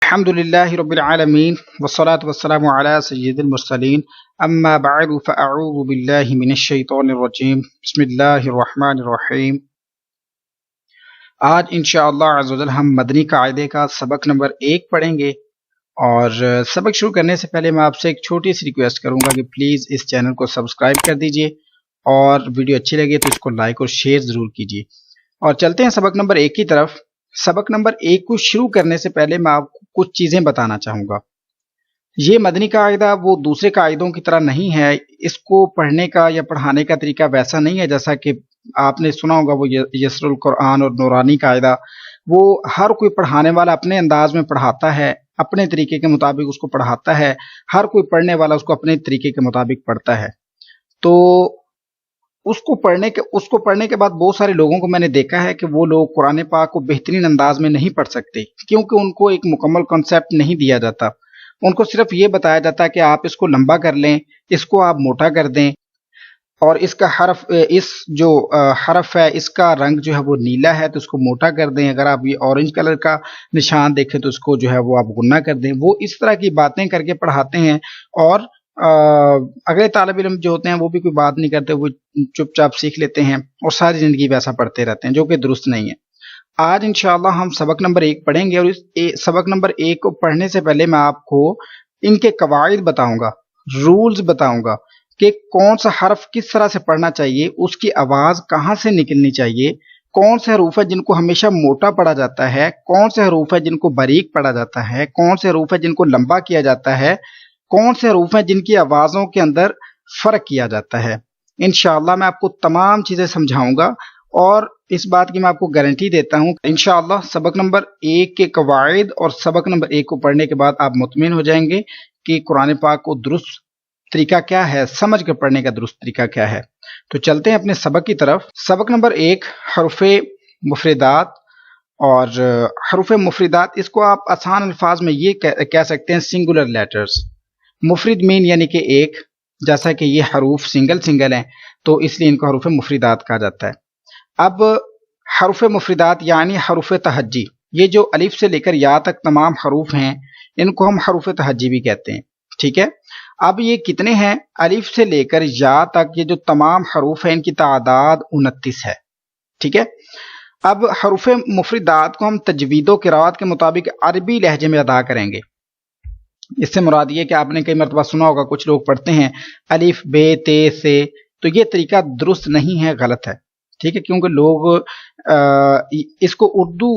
الحمد لله رب العالمين والصلاة والسلام على سيد المرسلين اما بعد فاعوذ بالله من الشیطان الرجیم بسم اللہ الرحمن الرحیم۔ آج انشاءاللہ عز و جل ہم مدنی قاعدے کا سبق نمبر 1 پڑھیں گے، اور سبق شروع کرنے سے پہلے میں آپ سے ایک چھوٹی سی ریکویسٹ کروں گا کہ پلیز اس چینل کو سبسکرائب کر دیجئے، اور ویڈیو اچھی لگے تو اس کو لائک اور شیئر ضرور کیجئے۔ اور چلتے ہیں سبق نمبر 1 کی طرف۔ سبق نمبر 1 کو شروع کرنے سے پہلے میں آپ کو کچھ چیزیں بتانا چاہوں گا۔ یہ مدنی قاعدہ وہ دوسرے قاعدوں کی طرح نہیں ہے، اس کو پڑھنے کا یا پڑھانے کا طریقہ ویسا نہیں ہے جیسا کہ آپ نے سنا ہوگا وہ یسر القرآن اور نورانی قاعدہ۔ وہ ہر کوئی پڑھانے والا اپنے انداز میں پڑھاتا ہے، اپنے طریقے کے مطابق اس کو پڑھاتا ہے، ہر کوئی پڑھنے والا اس کو اپنے طریقے کے مطابق پڑھتا ہے۔ تو اس کو پڑھنے کے بعد بہت سارے لوگوں کو میں نے دیکھا ہے کہ وہ لوگ قرآن پاک کو بہترین انداز میں نہیں پڑھ سکتے، کیونکہ ان کو ایک مکمل کنسیپٹ نہیں دیا جاتا۔ ان کو صرف یہ بتایا جاتا ہے کہ آپ اس کو لمبا کر لیں، اس کو آپ موٹا کر دیں، اور اس کا حرف ہے اس کا رنگ جو ہے وہ نیلا ہے تو اس کو موٹا کر دیں، اگر آپ یہ اورنج کلر کا نشان دیکھیں تو اس کو جو ہے وہ آپ غنہ کر دیں۔ وہ اس طرح کی باتیں کر کے پڑھاتے ہیں، اور اگلے طالب علم جو ہوتے ہیں وہ بھی کوئی بات نہیں کرتے، وہ چپ چاپ سیکھ لیتے ہیں اور ساری زندگی ویسا پڑھتے رہتے ہیں، جو کہ درست نہیں ہے۔ آج انشاءاللہ ہم سبق نمبر 1 پڑھیں گے، اور اس سبق نمبر 1 کو پڑھنے سے پہلے میں آپ کو ان کے قواعد بتاؤں گا، رولز بتاؤں گا کہ کون سا حرف کس طرح سے پڑھنا چاہیے، اس کی آواز کہاں سے نکلنی چاہیے، کون سے حروف ہیں جن کو ہمیشہ موٹا پڑھا جاتا ہے، کون سے حروف ہیں جن کو باریک پڑھا جاتا ہے، کون سے حروف ہیں جن کو لمبا کیا جاتا ہے، کون سے حروف ہیں جن کی آوازوں کے اندر فرق کیا جاتا ہے۔ انشاءاللہ میں آپ کو تمام چیزیں سمجھاؤں گا، اور اس بات کی میں آپ کو گارنٹی دیتا ہوں انشاءاللہ سبق نمبر 1 کے قواعد اور سبق نمبر 1 کو پڑھنے کے بعد آپ مطمئن ہو جائیں گے کہ قرآن پاک کو درست طریقہ کیا ہے، سمجھ کر پڑھنے کا درست طریقہ کیا ہے۔ تو چلتے ہیں اپنے سبق کی طرف۔ سبق نمبر 1 حروف مفردات۔ اور حروف مفردات اس کو آپ آسان الفاظ میں یہ کہہ سکتے ہیں سنگولر لیٹرز۔ مفرد مین یعنی کہ ایک، جیسا کہ یہ حروف سنگل ہیں تو اس لیے ان کو حروف مفردات کہا جاتا ہے۔ اب حروف مفردات یعنی حروف تہجی، یہ جو الف سے لے کر یا تک تمام حروف ہیں ان کو ہم حروف تہجی بھی کہتے ہیں، ٹھیک ہے۔ اب یہ کتنے ہیں؟ الف سے لے کر یا تک یہ جو تمام حروف ہیں ان کی تعداد 29 ہے، ٹھیک ہے۔ اب حروف مفردات کو ہم تجوید و قرات کے مطابق عربی لہجے میں ادا کریں گے۔ اس سے مراد یہ کہ آپ نے کئی مرتبہ سنا ہوگا کچھ لوگ پڑھتے ہیں الف بے تے سے، تو یہ طریقہ درست نہیں ہے، غلط ہے، ٹھیک ہے، کیونکہ لوگ اس کو اردو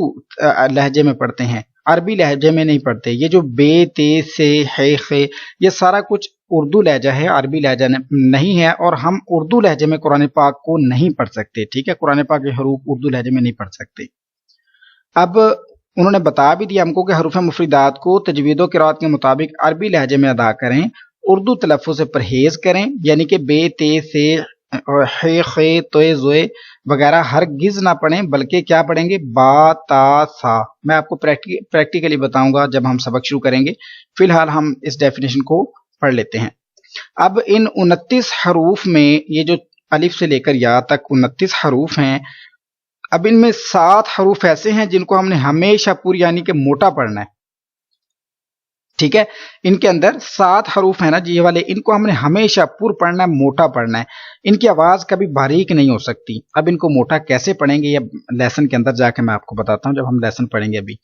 لہجے میں پڑھتے ہیں، عربی لہجے میں نہیں پڑھتے۔ یہ جو بے تے سے ہے خے یہ سارا کچھ اردو لہجہ ہے، عربی لہجہ نہیں ہے، اور ہم اردو لہجے میں قرآن پاک کو نہیں پڑھ سکتے، ٹھیک ہے، قرآن پاک کے حروف اردو لہجے میں نہیں پڑھ سکتے۔ اب انہوں نے بتا بھی دیا ہم کو کہ حروف مفردات کو تجوید و قرات کے مطابق عربی لہجے میں ادا کریں، اردو تلفظ سے پرہیز کریں، یعنی کہ بے تے سے ہے خے توے زوے وغیرہ ہرگز نہ پڑھیں، بلکہ کیا پڑھیں گے؟ با تا سا۔ میں آپ کو پریکٹیکلی بتاؤں گا جب ہم سبق شروع کریں گے، فی الحال ہم اس ڈیفینیشن کو پڑھ لیتے ہیں۔ اب ان 29 حروف میں یہ جو الف سے لے کر یا تک 29 حروف ہیں، اب ان میں 7 حروف ایسے ہیں جن کو ہم نے ہمیشہ پوری یعنی کہ موٹا پڑھنا ہے، ٹھیک ہے۔ ان کے اندر 7 حروف ہیں نا جی، یہ والے، ان کو ہم نے ہمیشہ پر پڑھنا ہے، موٹا پڑھنا ہے، ان کی آواز کبھی باریک نہیں ہو سکتی۔ اب ان کو موٹا کیسے پڑھیں گے یہ لیسن کے اندر جا کے میں آپ کو بتاتا ہوں جب ہم لیسن پڑھیں گے ابھی۔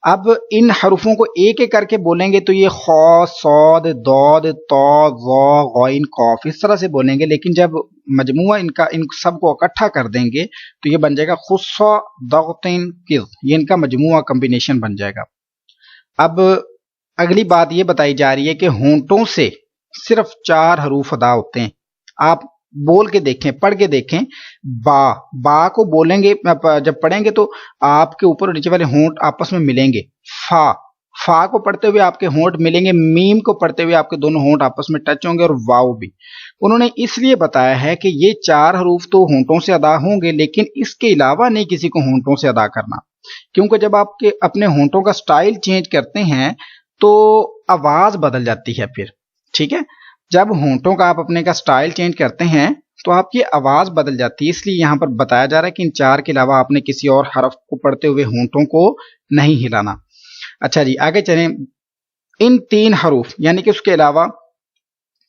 اب ان حروفوں کو ایک ایک کر کے بولیں گے تو یہ خا، صاد، ضاد، طا، ظا، غین، قاف اس طرح سے بولیں گے، لیکن جب مجموعہ ان سب کو اکٹھا کر دیں گے تو یہ بن جائے گا خصا، ضغطین، قذ، یہ ان کا مجموعہ کمبینیشن بن جائے گا۔ اب اگلی بات یہ بتائی جا رہی ہے کہ ہونٹوں سے صرف 4 حروف ادا ہوتے ہیں۔ آپ بول کے دیکھیں، پڑھ کے دیکھیں، با کو بولیں گے جب پڑھیں گے تو آپ کے اوپر اور نیچے والے ہونٹ آپس میں ملیں گے۔ فا کو پڑھتے ہوئے آپ کے ہونٹ ملیں گے، میم کو پڑھتے ہوئے آپ کے دونوں ہونٹ آپس میں ٹچ ہوں گے، اور واو بھی۔ انہوں نے اس لیے بتایا ہے کہ یہ 4 حروف تو ہونٹوں سے ادا ہوں گے، لیکن اس کے علاوہ نہیں کسی کو ہونٹوں سے ادا کرنا، کیونکہ جب آپ اپنے ہونٹوں کا سٹائل چینج کرتے ہیں تو آواز بدل جاتی ہے پھر، ٹھیک ہے۔ جب ہونٹوں کا آپ اپنے کا سٹائل چینج کرتے ہیں تو آپ کی آواز بدل جاتی ہے، اس لیے یہاں پر بتایا جا رہا ہے کہ ان 4 کے علاوہ آپ نے کسی اور حرف کو پڑھتے ہوئے ہونٹوں کو نہیں ہلانا۔ अच्छा जी, आगे चलें। इन 3 हरूफ यानी कि उसके अलावा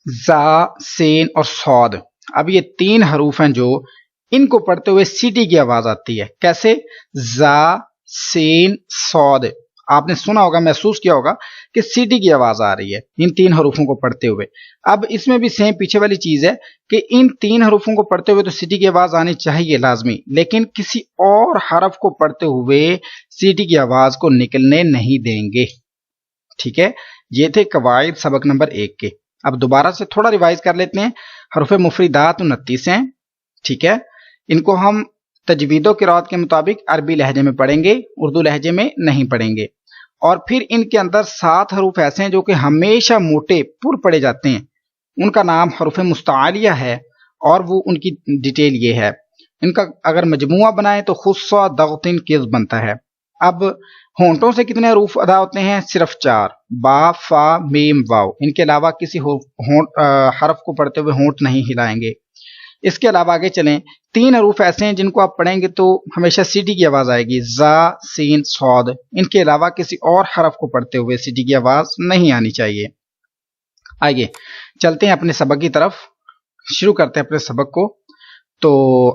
जा, सीन और सौद, अब ये 3 हरूफ हैं जो इनको पढ़ते हुए सीटी की आवाज आती है। कैसे? जा, सीन, सौद, आपने सुना होगा, महसूस किया होगा कि सीटी की आवाज आ रही है इन 3 हरूफों को पढ़ते हुए। अब इसमें भी सेम पीछे वाली चीज है कि इन 3 हरूफों को पढ़ते हुए तो सीटी की आवाज आनी चाहिए लाजमी, लेकिन किसी और हरफ को पढ़ते हुए सीटी की आवाज को निकलने नहीं देंगे। ठीक है, ये थे कवायद सबक नंबर 1 के। अब दोबारा से थोड़ा रिवाइज कर लेते हैं। हरूफ मुफरिदात 29 हैं, ठीक है, इनको हम तजवीदो किरात के मुताबिक अरबी लहजे में पढ़ेंगे, उर्दू लहजे में नहीं पढ़ेंगे। और फिर इनके अंदर 7 हरूफ ऐसे हैं जो कि हमेशा मोटे पुर पढ़े जाते हैं, उनका नाम हरूफ मुस्तालिया है और वो उनकी डिटेल ये है। इनका अगर मजमुआ बनाए तो खुस्सा दगतिन किज बनता है। अब होंठों से कितने हरूफ अदा होते हैं? सिर्फ 4, बा, फा, मीम, वाव। इनके अलावा किसी हरफ को पढ़ते हुए होंठ नहीं हिलाएंगे। इसके अलावा आगे चलें, 3 हरूफ ऐसे हैं जिनको आप पढ़ेंगे तो हमेशा सीटी की आवाज आएगी, जा, सीन, सौद। इनके अलावा किसी और हरफ को पढ़ते हुए सीटी की आवाज नहीं आनी चाहिए। आइए चलते हैं अपने सबक की तरफ, शुरू करते हैं अपने सबक को। तो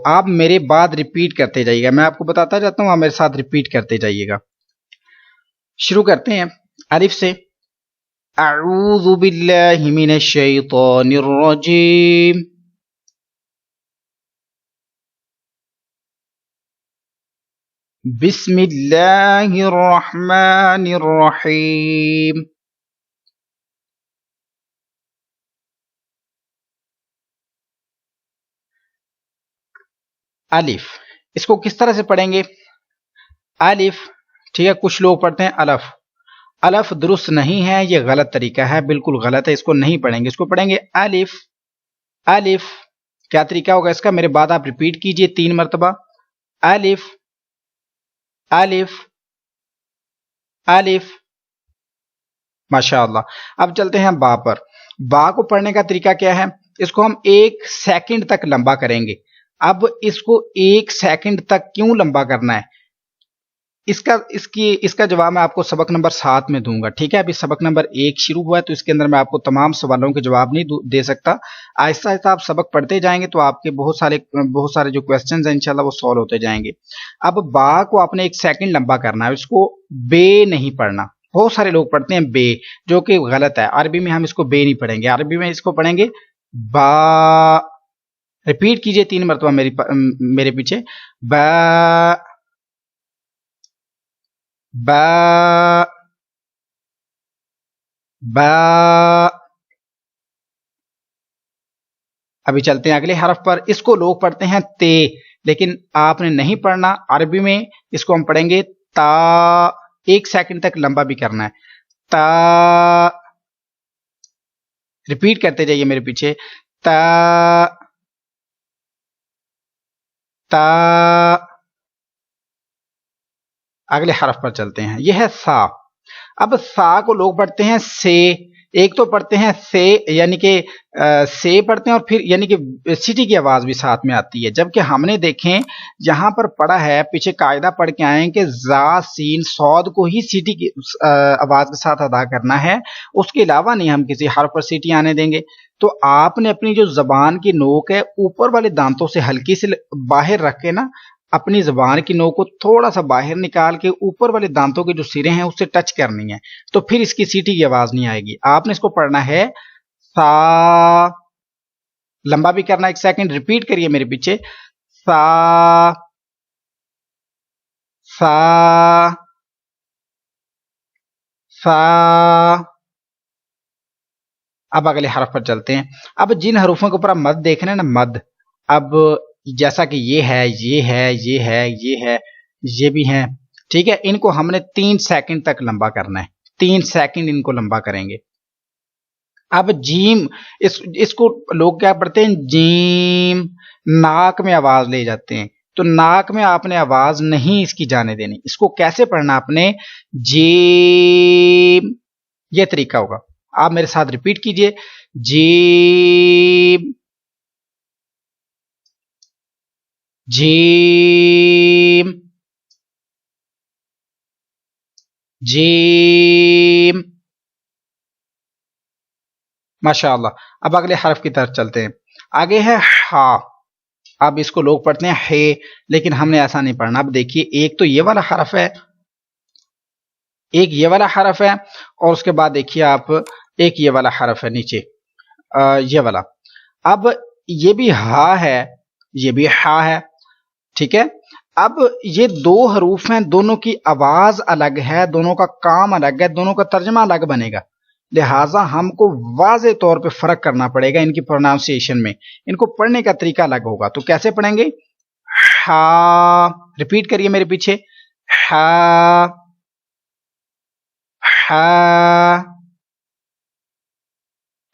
आप मेरे बाद रिपीट करते जाइएगा, मैं आपको बताता जाता हूँ, आप मेरे साथ रिपीट करते जाइएगा। शुरू करते हैं अलिफ से। अऊज़ु बिल्लाहि मिनश शैतानिर रजीम। बिस्मिल्लाहिर रहमानिर रहीम। अलिफ, इसको किस तरह से पढ़ेंगे? अलिफ, ठीक है, कुछ लोग पढ़ते हैं अलफ। अलफ दुरुस्त नहीं है, ये गलत तरीका है, बिल्कुल गलत है, इसको नहीं पढ़ेंगे, इसको पढ़ेंगे अलिफ। अलिफ, क्या तरीका होगा इसका? मेरे बाद आप रिपीट कीजिए 3 मरतबा। अलिफ, अलिफ, अलिफ। माशाअल्लाह। अब चलते हैं बा पर। बा को पढ़ने का तरीका क्या है? इसको हम 1 सेकंड तक लंबा करेंगे। अब इसको 1 सेकंड तक क्यों लंबा करना है? इसका जवाब मैं आपको सबक नंबर 7 में दूंगा। ठीक है, अभी सबक नंबर 1 शुरू हुआ है तो इसके अंदर मैं आपको तमाम सवालों के जवाब नहीं दे सकता। आहिस्ता आहिस्ता आप सबक पढ़ते जाएंगे तो आपके बहुत सारे जो क्वेश्चंस हैं इंशाल्लाह वो सॉल्व होते जाएंगे। अब बा को आपने 1 सेकंड लंबा करना है, इसको बे नहीं पढ़ना। बहुत सारे लोग पढ़ते हैं बे, जो कि गलत है। अरबी में हम इसको बे नहीं पढ़ेंगे, अरबी में इसको पढ़ेंगे बा। रिपीट कीजिए 3 मरतबा मेरे पीछे। बा, बा, बा। अभी चलते हैं अगले हरफ पर। इसको लोग पढ़ते हैं ते, लेकिन आपने नहीं पढ़ना। अरबी में इसको हम पढ़ेंगे ता। 1 सेकंड तक लंबा भी करना है, ता। रिपीट करते जाइए मेरे पीछे, ता, ता। अगले हरफ पर चलते हैं, यह है सा। अब सा को लोग पढ़ते हैं से। एक तो पढ़ते हैं से यानी कि से पढ़ते हैं और फिर यानी कि सीटी की आवाज भी साथ में आती है, जबकि हमने देखें यहां पर पढ़ा है, पीछे कायदा पढ़ के आए कि जा, सीन, सौद को ही सीटी की आवाज के साथ अदा करना है, उसके अलावा नहीं हम किसी हर्फ पर सीटी आने देंगे। तो आपने अपनी जो जबान की नोक है ऊपर वाले दांतों से हल्की से बाहर रख के ना, अपनी जबान की नोक को थोड़ा सा बाहर निकाल के ऊपर वाले दांतों के जो सिरे हैं उससे टच करनी है, तो फिर इसकी सीटी की आवाज नहीं आएगी। आपने इसको पढ़ना है सा। लंबा भी करना, 1 सेकंड रिपीट करिए मेरे पीछे, सा, सा, सा। अब अगले हरफ पर चलते हैं। अब जिन हरूफों के ऊपर आप मद देख रहे हैं ना, मद, अब जैसा कि ये है, ये है, ये है, ये है, ये भी है, ठीक है, इनको हमने 3 सेकंड तक लंबा करना है। 3 सेकंड इनको लंबा करेंगे। अब जीम, इसको लोग क्या पढ़ते हैं? जीम। नाक में आवाज ले जाते हैं, तो नाक में आपने आवाज नहीं इसकी जाने देनी। इसको कैसे पढ़ना आपने? जीम, ये तरीका होगा। आप मेरे साथ रिपीट कीजिए, जीम, जीम, जीम। माशाअल्लाह। अब अगले हरफ की तरफ चलते हैं। आगे है हा। अब इसको लोग पढ़ते हैं हे, लेकिन हमने ऐसा नहीं पढ़ना। अब देखिए, एक तो ये वाला हरफ है, एक ये वाला हरफ है, और उसके बाद देखिए आप एक ये वाला हरफ है नीचे, ये वाला। अब ये भी हा है, ये भी हा है, ठीक है। अब ये दो हरूफ हैं, दोनों की आवाज अलग है, दोनों का काम अलग है, दोनों का तर्जमा अलग बनेगा, लिहाजा हमको वाज़े तौर पे फर्क करना पड़ेगा इनकी प्रोनाउंसिएशन में। इनको पढ़ने का तरीका अलग होगा। तो कैसे पढ़ेंगे? हा, रिपीट करिए मेरे पीछे, हा, हा,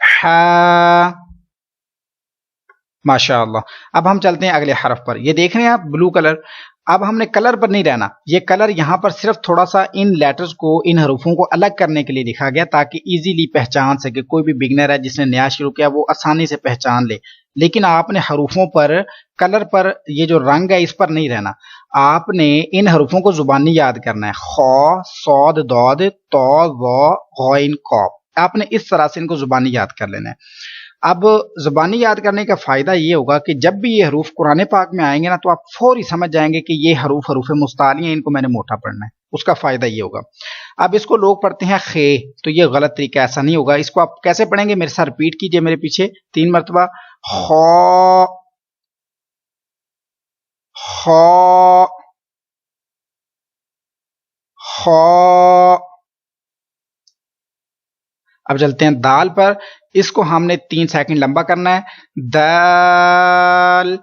हा। माशाअल्लाह। अब हम चलते हैं अगले हरफ पर। ये देख रहे हैं आप ब्लू कलर। अब हमने कलर पर नहीं रहना, ये कलर यहाँ पर सिर्फ थोड़ा सा इन लेटर्स को, इन हरूफों को अलग करने के लिए लिखा गया, ताकि इजीली पहचान सके। कोई भी बिगनर है जिसने नया शुरू किया वो आसानी से पहचान ले। लेकिन आपने हरूफों पर, कलर पर, ये जो रंग है इस पर नहीं रहना। आपने इन हरूफों को जुबानी याद करना है। खौ, सौद, दौद, तौ, वो, गौइन, कौफ। आपने इस तरह से इनको जुबानी याद कर लेना है। अब ज़बानी याद करने का फ़ायदा ये होगा कि जब भी ये हरूफ कुरान पाक में आएंगे ना, तो आप फौरी समझ जाएंगे कि ये हरूफ मुस्ताली हैं, इनको मैंने मोटा पढ़ना है। उसका फ़ायदा ये होगा। अब इसको लोग पढ़ते हैं खे, तो ये गलत तरीका, ऐसा नहीं होगा। इसको आप कैसे पढ़ेंगे? मेरे साथ रिपीट कीजिए मेरे पीछे 3 मरतबा। खौ, खौ, खौ। अब चलते हैं दाल पर। इसको हमने 3 सेकंड लंबा करना है। दाल,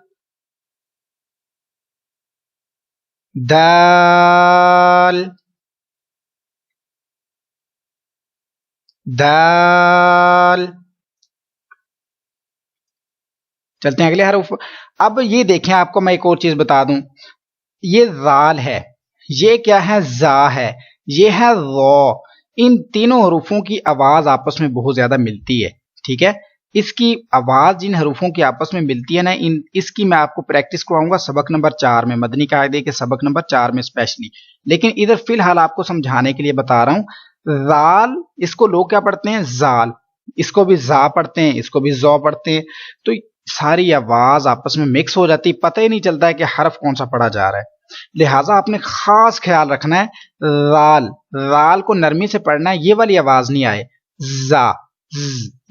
दाल, दाल। चलते हैं अगले हरफ। अब ये देखें, आपको मैं एक और चीज बता दूं, ये जाल है, ये क्या है? जा है, ये है रो। इन तीनों हरूफों की आवाज आपस में बहुत ज्यादा मिलती है, ठीक है। इसकी आवाज जिन हरूफों की आपस में मिलती है ना, इसकी मैं आपको प्रैक्टिस करवाऊंगा सबक नंबर 4 में, मदनी कायदे के सबक नंबर 4 में स्पेशली। लेकिन इधर फिलहाल आपको समझाने के लिए बता रहा हूं। जाल, इसको लोग क्या पढ़ते हैं? जाल। इसको भी जा पढ़ते हैं, इसको भी जौ पढ़ते हैं। तो सारी आवाज आपस में मिक्स हो जाती है, पता ही नहीं चलता है कि हरफ कौन सा पढ़ा जा रहा है। लिहाजा आपने खास ख्याल रखना है, राल, राल को नरमी से पढ़ना है, ये वाली आवाज नहीं आए। जा,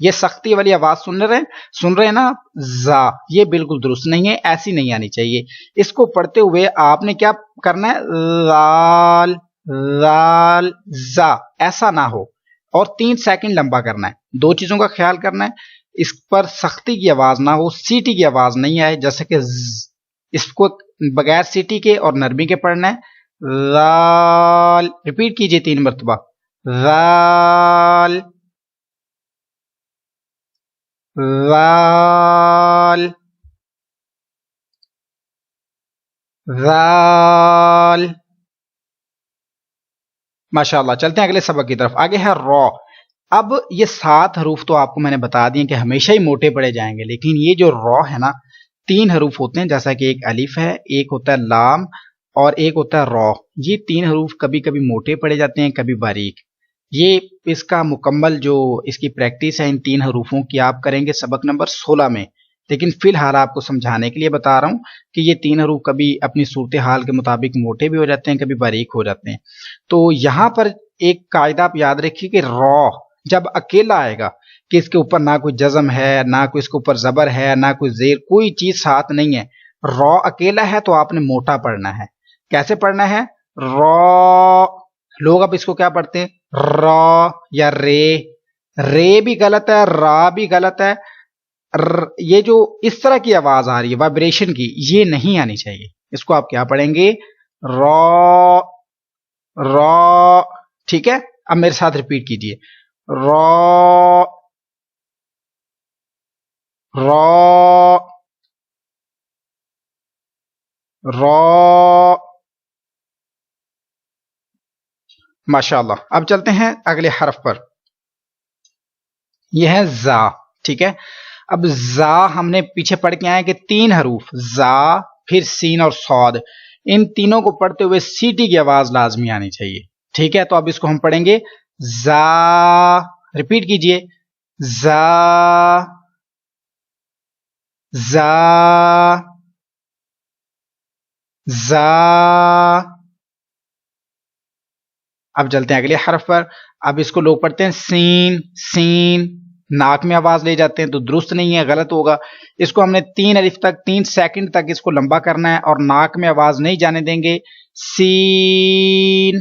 ये सख्ती वाली आवाज सुन रहे हैं ना? जा, ये बिल्कुल दुरुस्त नहीं है, ऐसी नहीं आनी चाहिए। इसको पढ़ते हुए आपने क्या करना है? राल, राल, जा, ऐसा ना हो, और 3 सेकंड लंबा करना है। 2 चीजों का ख्याल करना है, इस पर सख्ती की आवाज ना हो, सीटी की आवाज नहीं आए, जैसे कि इसको बगैर सीटी के और नरमी के पढ़ना है। राल, रिपीट कीजिए 3 मरतबा। राल, राल, राल। माशाअल्लाह। चलते हैं अगले सबक की तरफ। आगे है रॉ। अब ये 7 हरूफ तो आपको मैंने बता दिए कि हमेशा ही मोटे पड़े जाएंगे, लेकिन ये जो रॉ है ना, 3 हरूफ होते हैं, जैसा कि एक अलिफ है, एक होता है लाम, और एक होता है रॉ। ये 3 हरूफ कभी कभी मोटे पड़े जाते हैं, कभी बारीक। ये इसका मुकम्मल जो इसकी प्रैक्टिस है इन 3 हरूफों की आप करेंगे सबक नंबर 16 में। लेकिन फिलहाल आपको समझाने के लिए बता रहा हूं कि ये 3 हरूफ कभी अपनी सूरत हाल के मुताबिक मोटे भी हो जाते हैं, कभी बारीक हो जाते हैं। तो यहां पर एक कायदा आप याद रखिए कि रॉ जब अकेला आएगा, कि इसके ऊपर ना कोई जज़म है, ना कोई इसके ऊपर जबर है, ना कोई जेर, कोई चीज साथ नहीं है, रॉ अकेला है, तो आपने मोटा पढ़ना है। कैसे पढ़ना है? रॉ। लोग अब इसको क्या पढ़ते हैं? रॉ या रे। रे भी गलत है, रा भी गलत है। ये जो इस तरह की आवाज आ रही है वाइब्रेशन की, ये नहीं आनी चाहिए। इसको आप क्या पढ़ेंगे? रॉ, रॉ, ठीक है। अब मेरे साथ रिपीट कीजिए। Raw, raw, raw. माशाअल्लाह। अब चलते हैं अगले हरफ पर। यह है जा, ठीक है। अब जा हमने पीछे पढ़ के आए कि 3 हरूफ, जा, फिर सीन और सौद, इन तीनों को पढ़ते हुए सीटी की आवाज लाजमी आनी चाहिए, ٹھیک ہے، تو اب اس کو ہم پڑھیں گے زا. ریپیٹ کیجئے زا زا زا. اب چلتے ہیں اگلے حرف پر. اب اس کو لوگ پڑھتے ہیں سین سین، ناک میں آواز لے جاتے ہیں تو درست نہیں ہے، غلط ہوگا. اس کو ہم نے 3 الف تک 3 سیکنڈ تک اس کو لمبا کرنا ہے اور ناک میں آواز نہیں جانے دیں گے. سین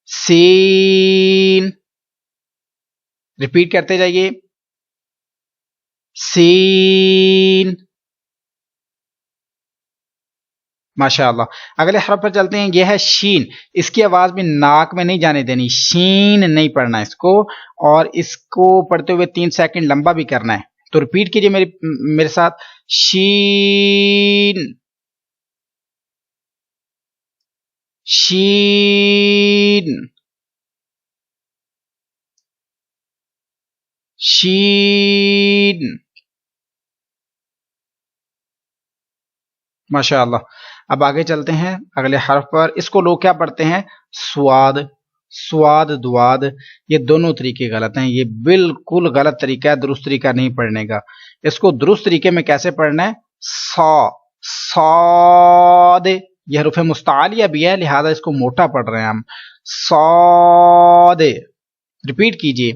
سین. ریپیٹ کرتے جائیے سین. ماشاء اللہ. اگلے حرف پر چلتے ہیں، یہ ہے شین. اس کی آواز بھی ناک میں نہیں جانے دینی، شین نہیں پڑھنا اس کو، اور اس کو پڑھتے ہوئے 3 سیکنڈ لمبا بھی کرنا ہے. تو ریپیٹ کیجئے میرے ساتھ شین شین شین. ماشاء اللہ. اب آگے چلتے ہیں اگلے حرف پر. اس کو لوگ کیا پڑھتے ہیں؟ سواد سواد دواد. یہ دونوں طریقے غلط ہیں، یہ بالکل غلط طریقہ ہے، درست طریقہ نہیں پڑھنے کا. اس کو درست طریقے میں کیسے پڑھنا ہے؟ صاد. یہ حروف مستعلیہ بھی ہے، لہذا اس کو موٹا پڑھ رہے ہیں ہم. صاد. ریپیٹ کیجئے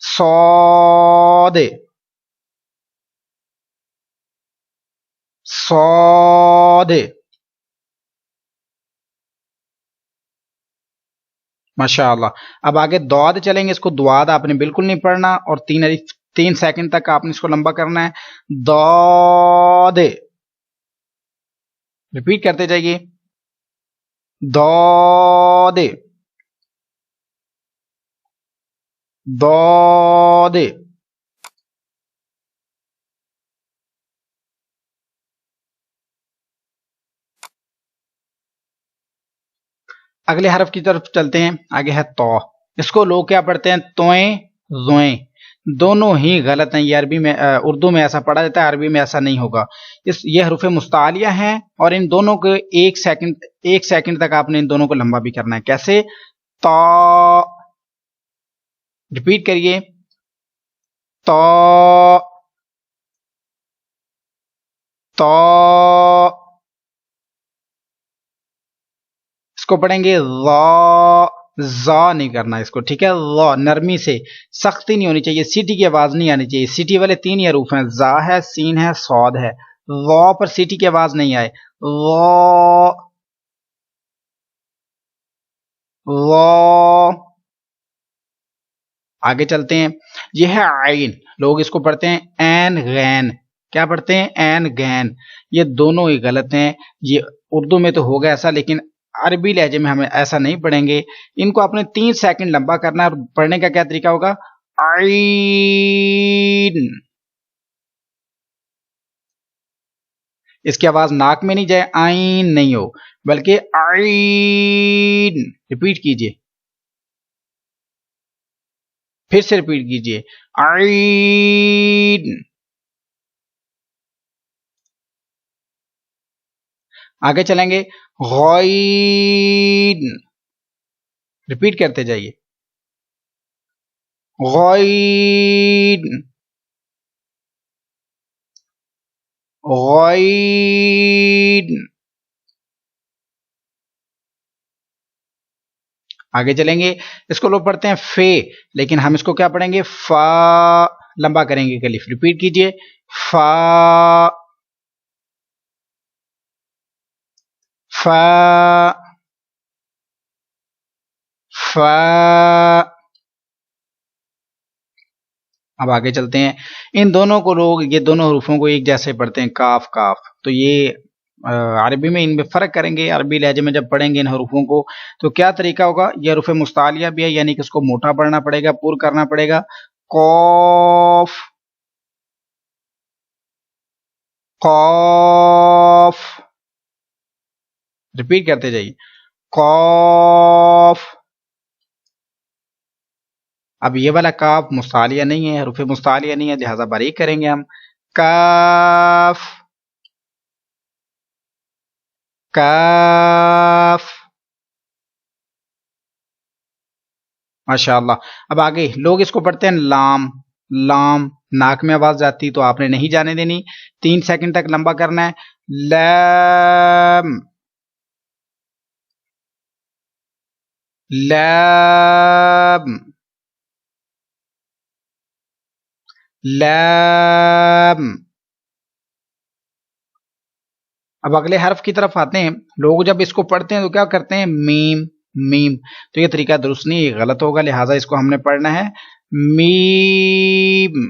صاد صاد. ماشاء اللہ. اب آگے دواد چلیں گے. اس کو دواد آپ نے بالکل نہیں پڑھنا، اور 3 سیکنڈ تک آپ نے اس کو لمبا کرنا ہے. داد. ریپیٹ کرتے جائیے داد داد. اگلے حرف کی طرف چلتے ہیں. آگے ہے تو. اس کو لوگ کیا پڑھتے ہیں؟ توئیں زوئیں. دونوں ہی غلط ہیں. یہ عربی میں اردو میں ایسا پڑھا جاتا ہے، عربی میں ایسا نہیں ہوگا. یہ حروف مستعلیہ ہیں، اور ان دونوں کو 1 سیکنڈ تک آپ نے ان دونوں کو لمبا بھی کرنا ہے. کیسے؟ تو. ریپیٹ کریے تو تو. اس کو پڑھیں گے زا نہیں کرنا اس کو، ٹھیک ہے؟ نرمی سے، سختی نہیں ہونی چاہیے، سیٹی کی آواز نہیں آنی چاہیے. سیٹی والے 3 ہی حروف ہیں، زا ہے، سین ہے، صاد ہے. پر سیٹی کی آواز نہیں آئے. آگے چلتے ہیں. یہ ہے عین. لوگ اس کو پڑھتے ہیں این غین. کیا پڑھتے ہیں؟ این غین. یہ دونوں ہی غلط ہیں. یہ اردو میں تو ہوگا ایسا، لیکن عربی لہجے میں ہمیں ایسا نہیں پڑھیں گے. ان کو آپ نے 3 سیکنڈ لمبا کرنا ہے، اور پڑھنے کا کیا طریقہ ہوگا؟ عین. اس کی آواز ناک میں نہیں جائے، آئین نہیں ہو، بلکہ عین. ریپیٹ کیجئے، پھر سے ریپیٹ کیجئے عین. آگے چلیں گے غین. ریپیٹ کرتے جائیے غین غین. آگے چلیں گے. اس کو لوگ پڑھتے ہیں فے، لیکن ہم اس کو کیا پڑھیں گے؟ فا. لمبا کریں گے کلف. ریپیٹ کیجئے فا فا فا. اب آگے چلتے ہیں. ان دونوں کو لوگ، یہ دونوں حروفوں کو ایک جیسے پڑھتے ہیں، کاف کاف. تو یہ عربی میں ان میں فرق کریں گے. عربی لہجے میں جب پڑھیں گے ان حروفوں کو تو کیا طریقہ ہوگا؟ یہ حروف مستعلیہ بھی ہے، یعنی کہ اس کو موٹا پڑھنا پڑے گا، پور کرنا پڑے گا. قوف قوف. ریپیٹ کرتے جائیے قوف. اب یہ والا کاف مستعلیہ نہیں ہے، حروف مستعلیہ نہیں ہے، لہذا باریک کریں گے ہم. کاف काफ। माशाअल्लाह। अब आगे लोग इसको पढ़ते हैं लाम। लाम, नाक में आवाज जाती तो आपने नहीं जाने देनी, 3 सेकंड तक लंबा करना है। लैम, लैम, लैम। अब अगले हर्फ की तरफ आते हैं। लोग जब इसको पढ़ते हैं तो क्या करते हैं, मीम, मीम। तो ये तरीका दुरुस्त नहीं, ये गलत होगा, लिहाजा इसको हमने पढ़ना है मीम।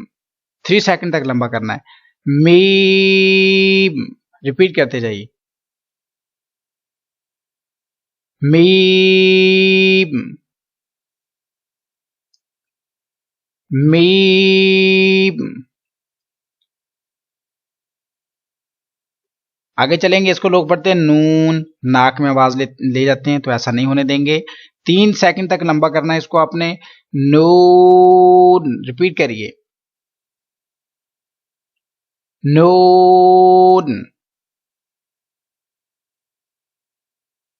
3 सेकंड तक लंबा करना है, मीम। रिपीट करते जाइए, मीम, मीम। आगे चलेंगे, इसको लोग पढ़ते हैं नून। नाक में आवाज ले जाते हैं तो ऐसा नहीं होने देंगे, 3 सेकंड तक लंबा करना है इसको आपने, नून। रिपीट करिए, नून,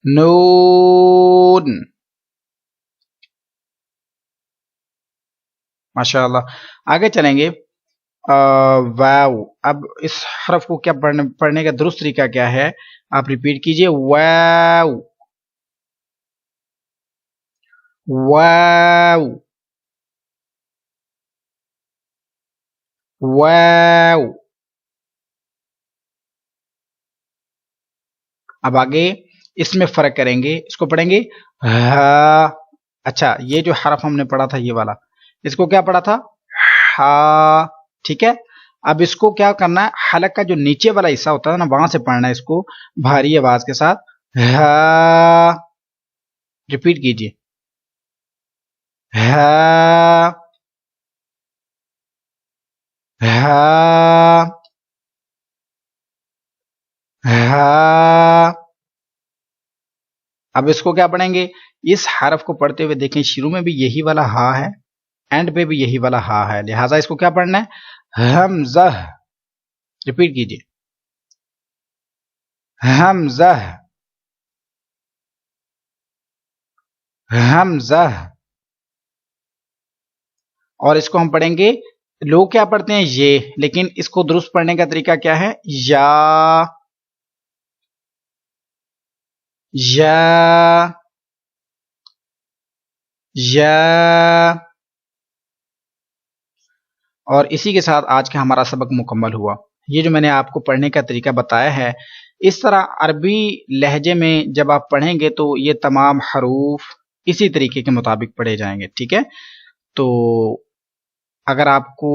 नून। माशाअल्लाह। आगे चलेंगे, वाव। अब इस हरफ को क्या पढ़ने का दुरुस्त तरीका क्या है, आप रिपीट कीजिए, वाव, वाव, वाव। अब आगे इसमें फर्क करेंगे, इसको पढ़ेंगे हा। अच्छा, ये जो हरफ हमने पढ़ा था ये वाला, इसको क्या पढ़ा था, हा, ठीक है। अब इसको क्या करना है, हलक का जो नीचे वाला हिस्सा होता है ना, वहां से पढ़ना है इसको भारी आवाज के साथ, हा। रिपीट कीजिए, हा, हा, हा। अब इसको क्या पढ़ेंगे, इस हरफ को पढ़ते हुए देखें, शुरू में भी यही वाला हा है, एंड पे भी यही वाला हा है, लिहाजा इसको क्या पढ़ना है, हमज़ह। रिपीट कीजिए, हमज़ह, हमज़ह। और इसको हम पढ़ेंगे, लोग क्या पढ़ते हैं ये, लेकिन इसको दुरुस्त पढ़ने का तरीका क्या है, या, या, या। और इसी के साथ आज का हमारा सबक मुकम्मल हुआ। ये जो मैंने आपको पढ़ने का तरीका बताया है, इस तरह अरबी लहजे में जब आप पढ़ेंगे तो ये तमाम हरूफ इसी तरीके के मुताबिक पढ़े जाएंगे, ठीक है। तो अगर आपको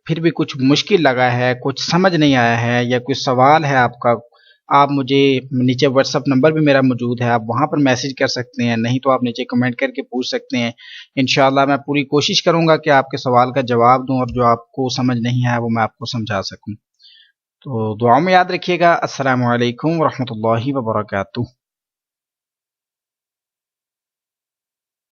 फिर भी कुछ मुश्किल लगा है, कुछ समझ नहीं आया है, या कोई सवाल है आपका, आप मुझे नीचे व्हाट्सअप नंबर भी मेरा मौजूद है, आप वहां पर मैसेज कर सकते हैं, नहीं तो आप नीचे कमेंट करके पूछ सकते हैं। इंशाल्लाह मैं पूरी कोशिश करूंगा कि आपके सवाल का जवाब दूं और जो आपको समझ नहीं आया वो मैं आपको समझा सकूं। तो दुआ में याद रखिएगा। अस्सलामु अलैकुम व रहमतुल्लाहि व बरकातुहू।